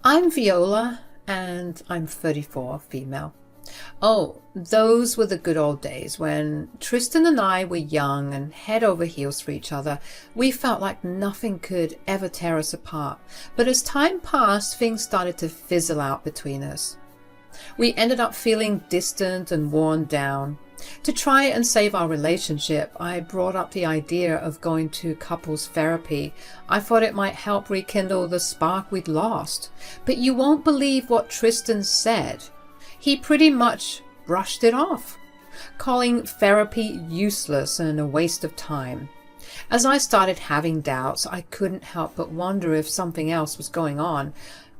I'm Viola, and I'm 34, female. Oh, those were the good old days when Tristan and I were young and head over heels for each other. We felt like nothing could ever tear us apart. But as time passed, things started to fizzle out between us. We ended up feeling distant and worn down. To try and save our relationship, I brought up the idea of going to couples therapy. I thought it might help rekindle the spark we'd lost. But you won't believe what Tristan said. He pretty much brushed it off, calling therapy useless and a waste of time. As I started having doubts, I couldn't help but wonder if something else was going on.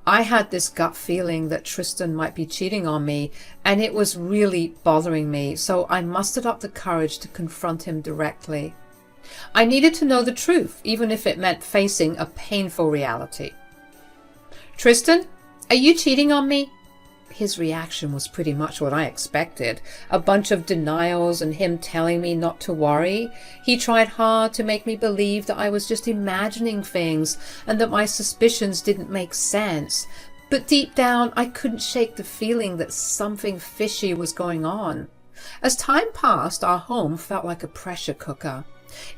I had this gut feeling that Tristan might be cheating on me, and it was really bothering me, so I mustered up the courage to confront him directly. I needed to know the truth, even if it meant facing a painful reality. "Tristan, are you cheating on me?" His reaction was pretty much what I expected. A bunch of denials and him telling me not to worry. He tried hard to make me believe that I was just imagining things and that my suspicions didn't make sense. But deep down, I couldn't shake the feeling that something fishy was going on. As time passed, our home felt like a pressure cooker.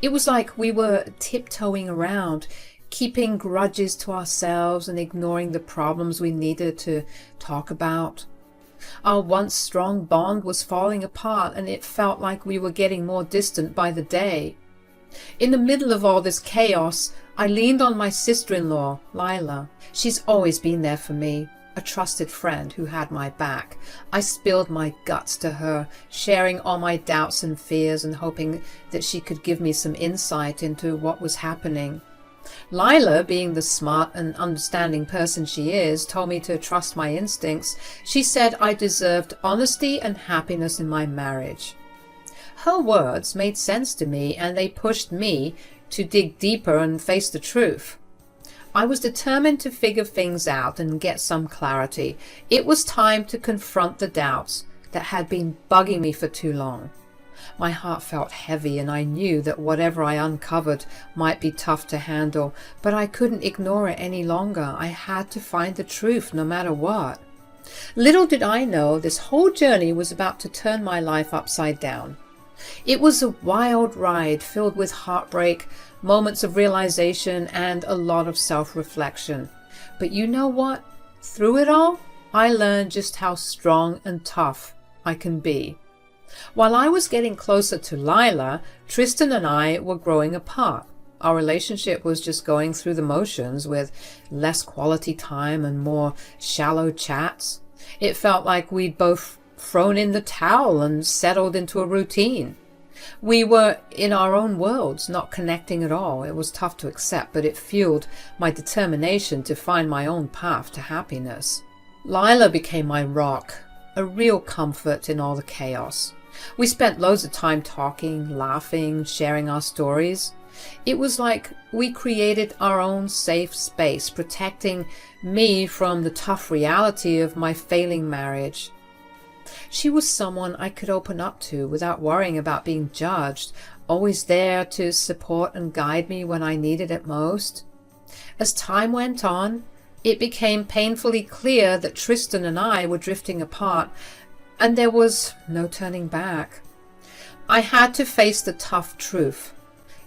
It was like we were tiptoeing around, keeping grudges to ourselves and ignoring the problems we needed to talk about. Our once strong bond was falling apart, and it felt like we were getting more distant by the day. In the middle of all this chaos, I leaned on my sister-in-law, Lila. She's always been there for me, a trusted friend who had my back. I spilled my guts to her, sharing all my doubts and fears and hoping that she could give me some insight into what was happening. Lila, being the smart and understanding person she is, told me to trust my instincts. She said I deserved honesty and happiness in my marriage. Her words made sense to me, and they pushed me to dig deeper and face the truth. I was determined to figure things out and get some clarity. It was time to confront the doubts that had been bugging me for too long. My heart felt heavy, and I knew that whatever I uncovered might be tough to handle, but I couldn't ignore it any longer. I had to find the truth no matter what. Little did I know this whole journey was about to turn my life upside down. It was a wild ride filled with heartbreak, moments of realization, and a lot of self-reflection. But you know what? Through it all, I learned just how strong and tough I can be. While I was getting closer to Lila, Tristan and I were growing apart. Our relationship was just going through the motions, with less quality time and more shallow chats. It felt like we'd both thrown in the towel and settled into a routine. We were in our own worlds, not connecting at all. It was tough to accept, but it fueled my determination to find my own path to happiness. Lila became my rock, a real comfort in all the chaos. We spent loads of time talking, laughing, sharing our stories. It was like we created our own safe space, protecting me from the tough reality of my failing marriage. She was someone I could open up to without worrying about being judged, always there to support and guide me when I needed it most. As time went on, it became painfully clear that Tristan and I were drifting apart, and there was no turning back. I had to face the tough truth.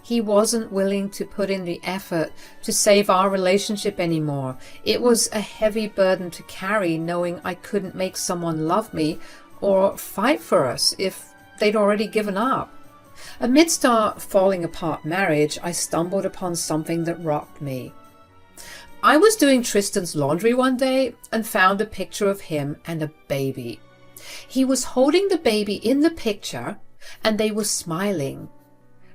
He wasn't willing to put in the effort to save our relationship anymore. It was a heavy burden to carry, knowing I couldn't make someone love me or fight for us if they'd already given up. Amidst our falling apart marriage, I stumbled upon something that rocked me. I was doing Tristan's laundry one day and found a picture of him and a baby. He was holding the baby in the picture, and they were smiling.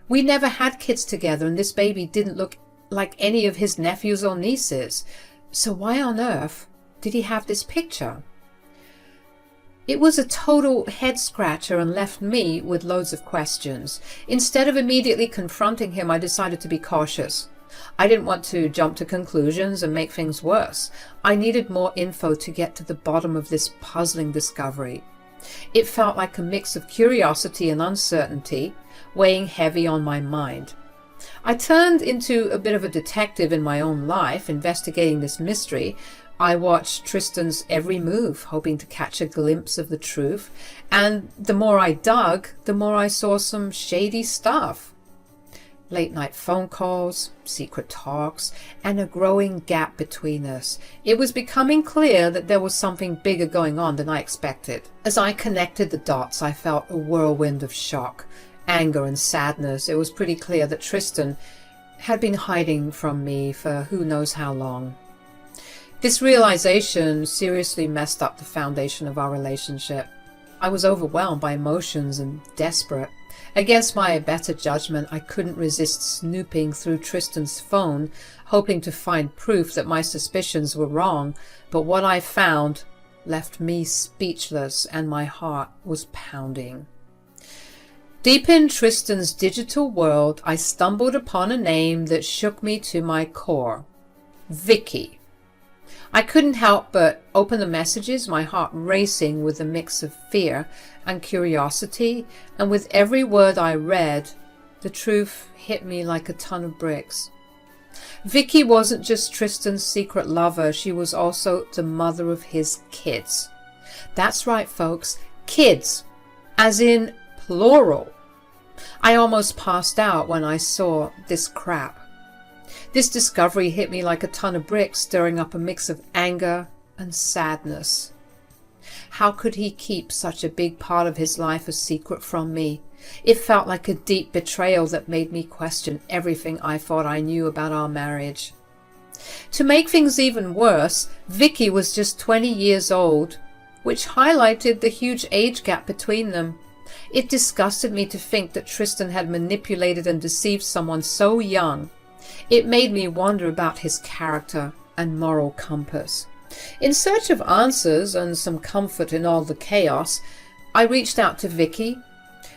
We never had kids together, and this baby didn't look like any of his nephews or nieces. So why on earth did he have this picture? It was a total head-scratcher and left me with loads of questions. Instead of immediately confronting him, I decided to be cautious. I didn't want to jump to conclusions and make things worse. I needed more info to get to the bottom of this puzzling discovery. It felt like a mix of curiosity and uncertainty, weighing heavy on my mind. I turned into a bit of a detective in my own life, investigating this mystery, I watched Tristan's every move, hoping to catch a glimpse of the truth, and the more I dug, the more I saw some shady stuff. Late night phone calls, secret talks, and a growing gap between us. It was becoming clear that there was something bigger going on than I expected. As I connected the dots, I felt a whirlwind of shock, anger and sadness. It was pretty clear that Tristan had been hiding from me for who knows how long. This realization seriously messed up the foundation of our relationship. I was overwhelmed by emotions and desperate. Against my better judgment, I couldn't resist snooping through Tristan's phone, hoping to find proof that my suspicions were wrong, but what I found left me speechless and my heart was pounding. Deep in Tristan's digital world, I stumbled upon a name that shook me to my core. Vicky. I couldn't help but open the messages, my heart racing with a mix of fear and curiosity, and with every word I read, the truth hit me like a ton of bricks. Vicky wasn't just Tristan's secret lover, she was also the mother of his kids. That's right, folks, kids, as in plural. I almost passed out when I saw this crap. This discovery hit me like a ton of bricks, stirring up a mix of anger and sadness. How could he keep such a big part of his life a secret from me? It felt like a deep betrayal that made me question everything I thought I knew about our marriage. To make things even worse, Vicky was just 20 years old, which highlighted the huge age gap between them. It disgusted me to think that Tristan had manipulated and deceived someone so young. It made me wonder about his character and moral compass. In search of answers and some comfort in all the chaos, I reached out to Vicky.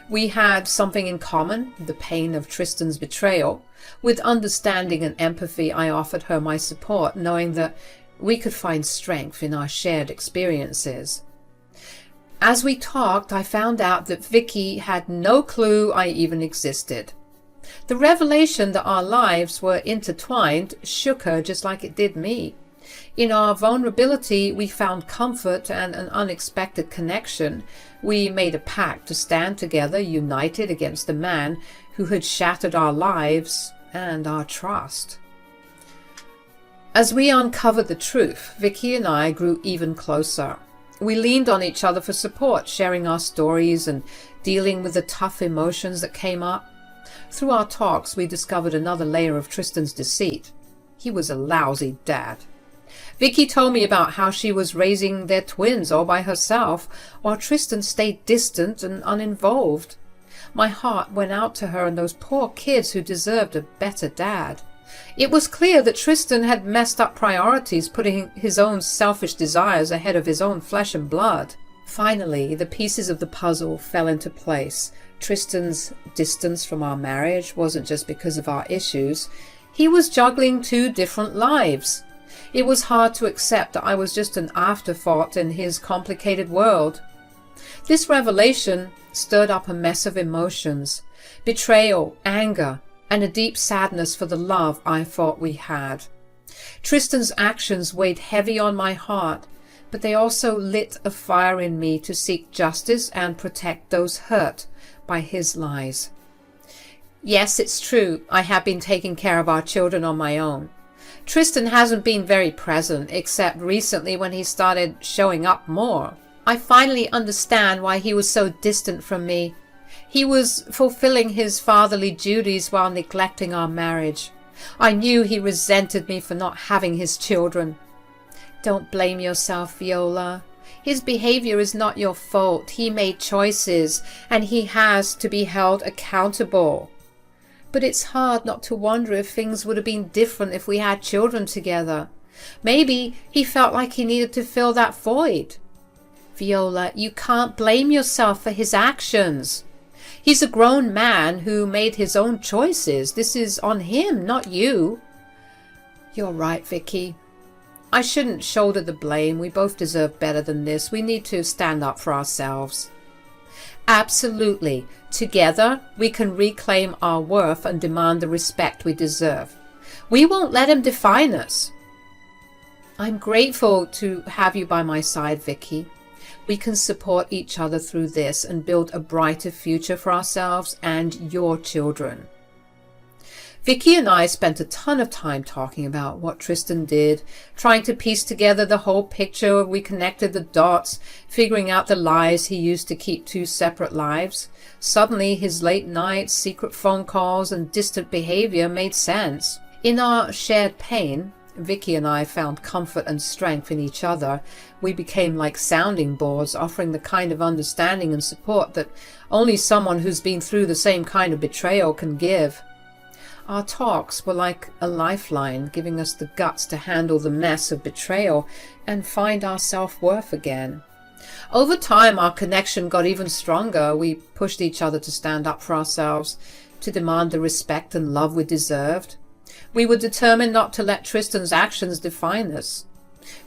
We had something in common, the pain of Tristan's betrayal. With understanding and empathy, I offered her my support, knowing that we could find strength in our shared experiences. As we talked, I found out that Vicky had no clue I even existed. The revelation that our lives were intertwined shook her just like it did me. In our vulnerability, we found comfort and an unexpected connection. We made a pact to stand together, united against the man who had shattered our lives and our trust. As we uncovered the truth, Vicky and I grew even closer. We leaned on each other for support, sharing our stories and dealing with the tough emotions that came up. Through our talks, we discovered another layer of Tristan's deceit. He was a lousy dad. Vicky told me about how she was raising their twins all by herself, while Tristan stayed distant and uninvolved. My heart went out to her and those poor kids who deserved a better dad. It was clear that Tristan had messed up priorities, putting his own selfish desires ahead of his own flesh and blood. Finally, the pieces of the puzzle fell into place. Tristan's distance from our marriage wasn't just because of our issues. He was juggling two different lives. It was hard to accept that I was just an afterthought in his complicated world. This revelation stirred up a mess of emotions, betrayal, anger, and a deep sadness for the love I thought we had. Tristan's actions weighed heavy on my heart, but they also lit a fire in me to seek justice and protect those hurt by his lies. Yes, it's true, I have been taking care of our children on my own. Tristan hasn't been very present, except recently when he started showing up more. I finally understand why he was so distant from me. He was fulfilling his fatherly duties while neglecting our marriage. I knew he resented me for not having his children. Don't blame yourself, Viola. His behavior is not your fault. He made choices, and he has to be held accountable. But it's hard not to wonder if things would have been different if we had children together. Maybe he felt like he needed to fill that void. Viola, you can't blame yourself for his actions. He's a grown man who made his own choices. This is on him, not you. You're right, Vicky. I shouldn't shoulder the blame. We both deserve better than this. We need to stand up for ourselves. Absolutely. Together, we can reclaim our worth and demand the respect we deserve. We won't let him define us. I'm grateful to have you by my side, Vicky. We can support each other through this and build a brighter future for ourselves and your children. Vicky and I spent a ton of time talking about what Tristan did, trying to piece together the whole picture. We connected the dots, figuring out the lies he used to keep two separate lives. Suddenly, his late nights, secret phone calls, and distant behavior made sense. In our shared pain, Vicky and I found comfort and strength in each other. We became like sounding boards, offering the kind of understanding and support that only someone who's been through the same kind of betrayal can give. Our talks were like a lifeline, giving us the guts to handle the mess of betrayal and find our self-worth again. Over time, our connection got even stronger. We pushed each other to stand up for ourselves, to demand the respect and love we deserved. We were determined not to let Tristan's actions define us.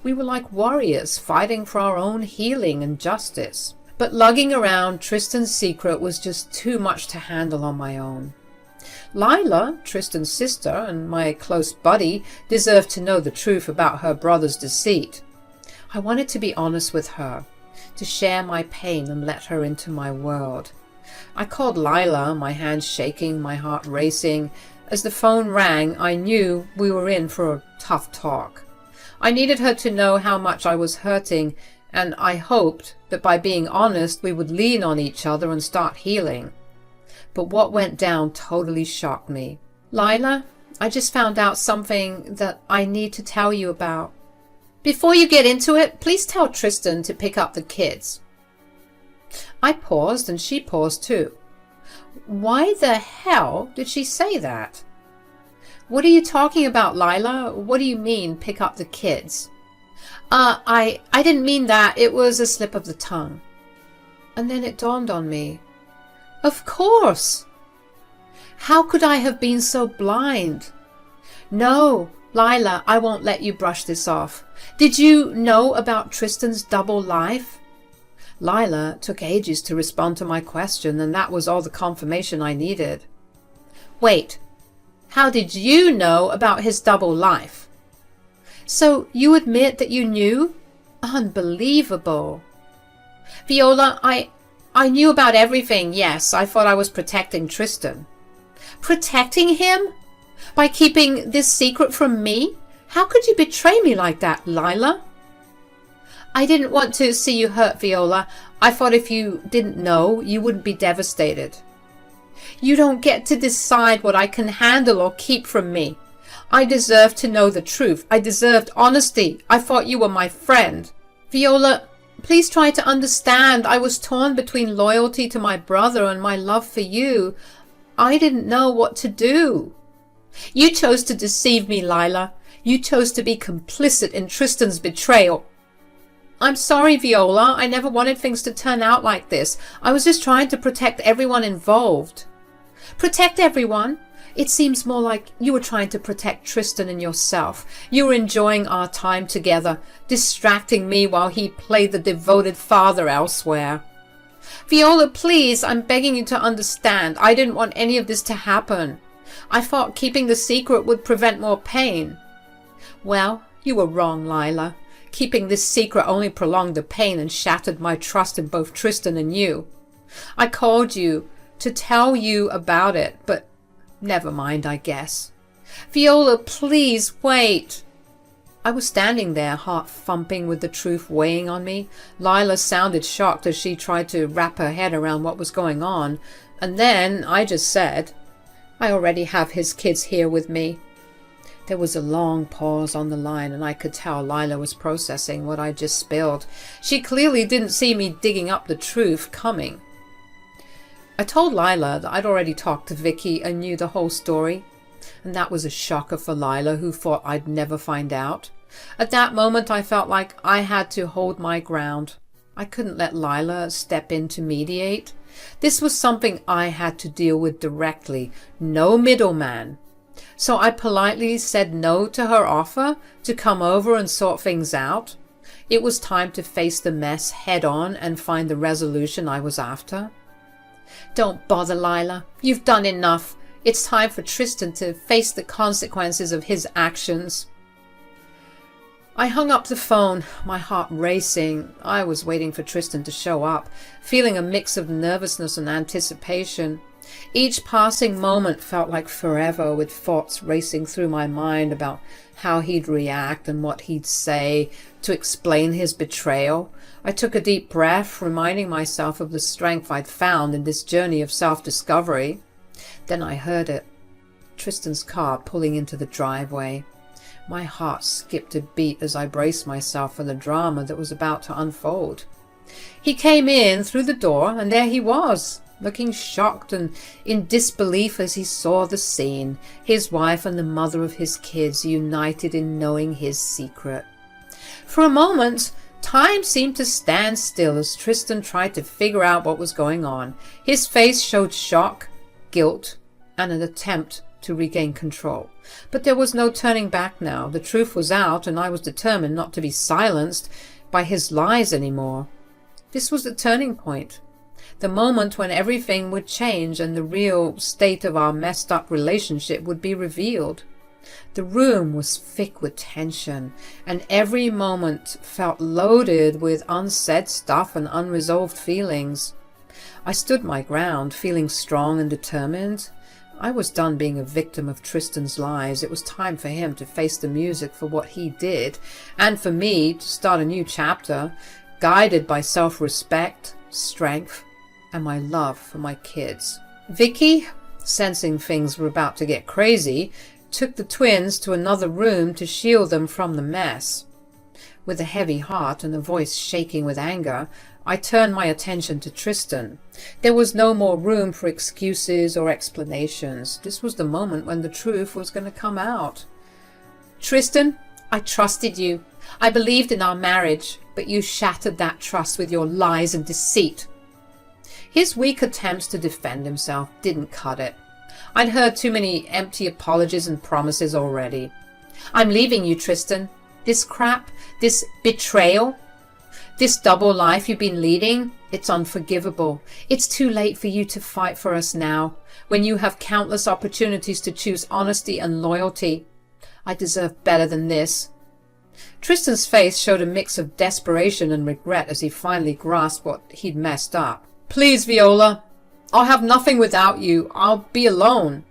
We were like warriors fighting for our own healing and justice. But lugging around Tristan's secret was just too much to handle on my own. Lila, Tristan's sister and my close buddy, deserved to know the truth about her brother's deceit. I wanted to be honest with her, to share my pain and let her into my world. I called Lila, my hands shaking, my heart racing. As the phone rang, I knew we were in for a tough talk. I needed her to know how much I was hurting, and I hoped that by being honest we would lean on each other and start healing. But what went down totally shocked me. Lila, I just found out something that I need to tell you about. Before you get into it, please tell Tristan to pick up the kids. I paused and she paused too. Why the hell did she say that? What are you talking about, Lila? What do you mean, pick up the kids? I didn't mean that. It was a slip of the tongue. And then it dawned on me. Of course! How could I have been so blind? No, Lila, I won't let you brush this off. Did you know about Tristan's double life? Lila took ages to respond to my question, and that was all the confirmation I needed. Wait, how did you know about his double life? So you admit that you knew? Unbelievable. Viola, I knew about everything, yes. I thought I was protecting Tristan. Protecting him? By keeping this secret from me? How could you betray me like that, Lila? I didn't want to see you hurt, Viola. I thought if you didn't know, you wouldn't be devastated. You don't get to decide what I can handle or keep from me. I deserve to know the truth. I deserved honesty. I thought you were my friend. Viola, please try to understand. I was torn between loyalty to my brother and my love for you. I didn't know what to do. You chose to deceive me, Lila. You chose to be complicit in Tristan's betrayal. I'm sorry, Viola. I never wanted things to turn out like this. I was just trying to protect everyone involved. Protect everyone? It seems more like you were trying to protect Tristan and yourself. You were enjoying our time together, distracting me while he played the devoted father elsewhere. Viola, please, I'm begging you to understand. I didn't want any of this to happen. I thought keeping the secret would prevent more pain. Well, you were wrong, Lila. Keeping this secret only prolonged the pain and shattered my trust in both Tristan and you. I called you to tell you about it, but never mind, I guess. Viola, please, wait. I was standing there, heart thumping with the truth weighing on me. Lila sounded shocked as she tried to wrap her head around what was going on. And then I just said, I already have his kids here with me. There was a long pause on the line, and I could tell Lila was processing what I just spilled. She clearly didn't see me digging up the truth coming. I told Lila that I'd already talked to Vicky and knew the whole story, and that was a shocker for Lila, who thought I'd never find out. At that moment, I felt like I had to hold my ground. I couldn't let Lila step in to mediate. This was something I had to deal with directly, no middleman. So I politely said no to her offer to come over and sort things out. It was time to face the mess head on and find the resolution I was after. Don't bother, Lila. You've done enough. It's time for Tristan to face the consequences of his actions. I hung up the phone, my heart racing. I was waiting for Tristan to show up, feeling a mix of nervousness and anticipation. Each passing moment felt like forever, with thoughts racing through my mind about how he'd react and what he'd say to explain his betrayal. I took a deep breath, reminding myself of the strength I'd found in this journey of self-discovery. Then I heard it. Tristan's car pulling into the driveway. My heart skipped a beat as I braced myself for the drama that was about to unfold. He came in through the door, and there he was, looking shocked and in disbelief as he saw the scene, his wife and the mother of his kids united in knowing his secret. For a moment, time seemed to stand still as Tristan tried to figure out what was going on. His face showed shock, guilt, and an attempt to regain control. But there was no turning back now. The truth was out, and I was determined not to be silenced by his lies anymore. This was the turning point. The moment when everything would change and the real state of our messed up relationship would be revealed. The room was thick with tension, and every moment felt loaded with unsaid stuff and unresolved feelings. I stood my ground, feeling strong and determined. I was done being a victim of Tristan's lies. It was time for him to face the music for what he did, and for me to start a new chapter, guided by self-respect, strength, and my love for my kids. Vicky, sensing things were about to get crazy, took the twins to another room to shield them from the mess. With a heavy heart and a voice shaking with anger, I turned my attention to Tristan. There was no more room for excuses or explanations. This was the moment when the truth was going to come out. Tristan, I trusted you. I believed in our marriage, but you shattered that trust with your lies and deceit. His weak attempts to defend himself didn't cut it. I'd heard too many empty apologies and promises already. I'm leaving you, Tristan. This crap, this betrayal, this double life you've been leading, it's unforgivable. It's too late for you to fight for us now, when you have countless opportunities to choose honesty and loyalty. I deserve better than this. Tristan's face showed a mix of desperation and regret as he finally grasped what he'd messed up. Please, Viola. I'll have nothing without you. I'll be alone.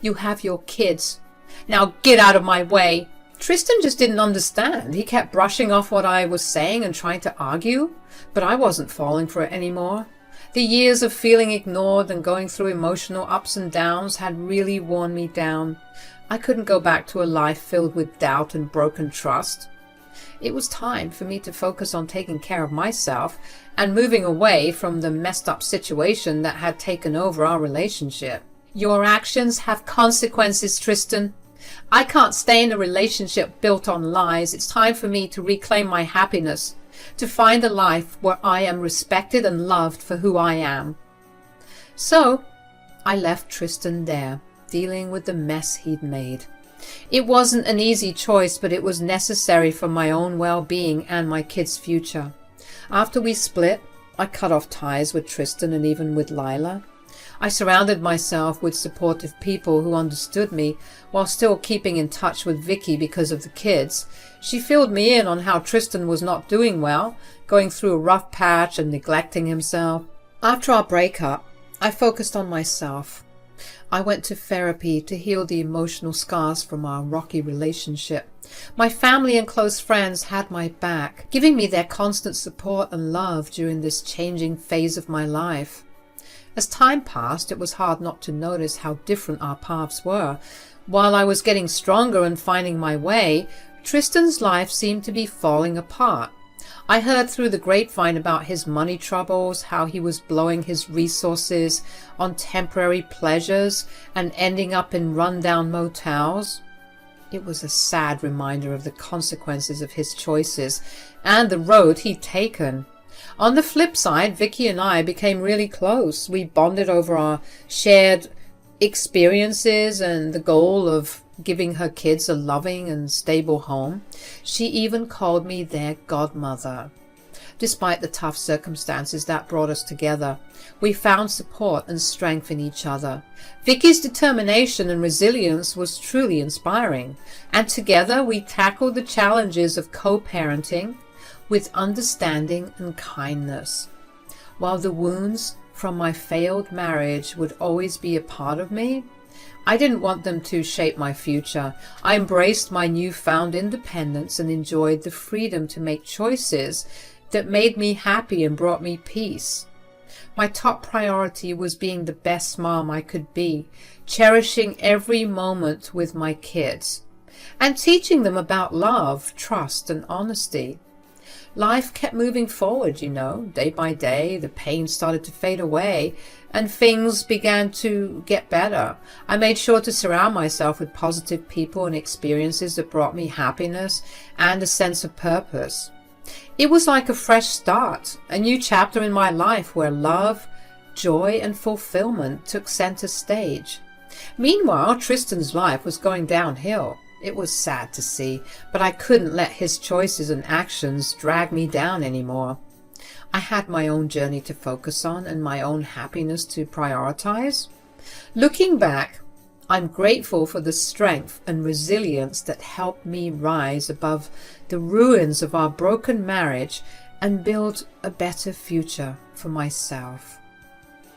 You have your kids. Now get out of my way. Tristan just didn't understand. He kept brushing off what I was saying and trying to argue, but I wasn't falling for it anymore. The years of feeling ignored and going through emotional ups and downs had really worn me down. I couldn't go back to a life filled with doubt and broken trust. It was time for me to focus on taking care of myself and moving away from the messed up situation that had taken over our relationship. Your actions have consequences, Tristan. I can't stay in a relationship built on lies. It's time for me to reclaim my happiness, to find a life where I am respected and loved for who I am. So, I left Tristan there, dealing with the mess he'd made. It wasn't an easy choice, but it was necessary for my own well-being and my kids' future. After we split, I cut off ties with Tristan and even with Lila. I surrounded myself with supportive people who understood me while still keeping in touch with Vicky because of the kids. She filled me in on how Tristan was not doing well, going through a rough patch and neglecting himself. After our breakup, I focused on myself. I went to therapy to heal the emotional scars from our rocky relationship. My family and close friends had my back, giving me their constant support and love during this changing phase of my life. As time passed, it was hard not to notice how different our paths were. While I was getting stronger and finding my way, Tristan's life seemed to be falling apart. I heard through the grapevine about his money troubles, how he was blowing his resources on temporary pleasures and ending up in rundown motels. It was a sad reminder of the consequences of his choices and the road he'd taken. On the flip side, Vicky and I became really close. We bonded over our shared experiences and the goal of giving her kids a loving and stable home. She even called me their godmother. Despite the tough circumstances that brought us together, we found support and strength in each other. Vicky's determination and resilience was truly inspiring, and together we tackled the challenges of co-parenting with understanding and kindness. While the wounds from my failed marriage would always be a part of me, I didn't want them to shape my future. I embraced my newfound independence and enjoyed the freedom to make choices that made me happy and brought me peace. My top priority was being the best mom I could be, cherishing every moment with my kids, and teaching them about love, trust, and honesty. Life kept moving forward, day by day. The pain started to fade away and things began to get better. I made sure to surround myself with positive people and experiences that brought me happiness and a sense of purpose. It was like a fresh start, a new chapter in my life where love, joy, and fulfillment took center stage. Meanwhile, Tristan's life was going downhill. It was sad to see, but I couldn't let his choices and actions drag me down anymore. I had my own journey to focus on and my own happiness to prioritize. Looking back, I'm grateful for the strength and resilience that helped me rise above the ruins of our broken marriage and build a better future for myself.